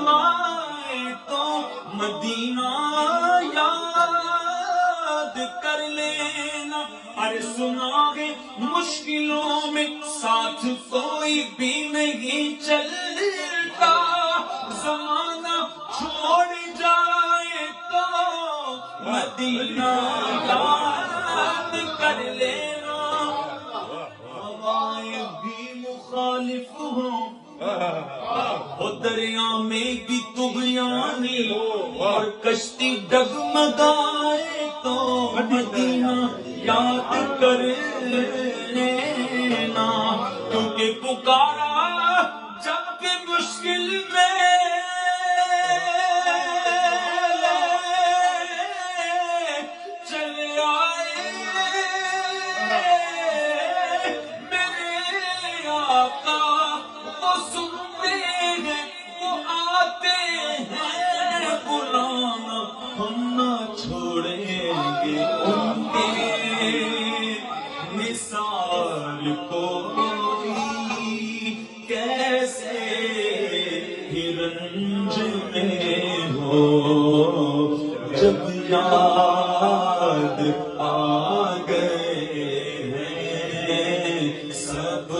آئے تو مدینہ یاد کر لینا، ارے سنا ہے مشکلوں میں ساتھ کوئی بھی نہیں چلتا، زمانہ چھوڑ جائے تو مدینہ یاد کر لینا، ہوائیں بھی مخالف ہوں وہ دریا میں بھی طغیانی، اور کشتی ڈگمگائے تو مدینہ یاد کر لینا، کیونکہ پکارا جب بھی مشکل میں چلے آئے میرے آقا، وہ سنتے ہیں وہ آتے ہیں بلانا، ہم نہ چھوڑیں گے ان کے مثال کوئی، کیسے ہی رنج میں ہو جب یاد آ گئے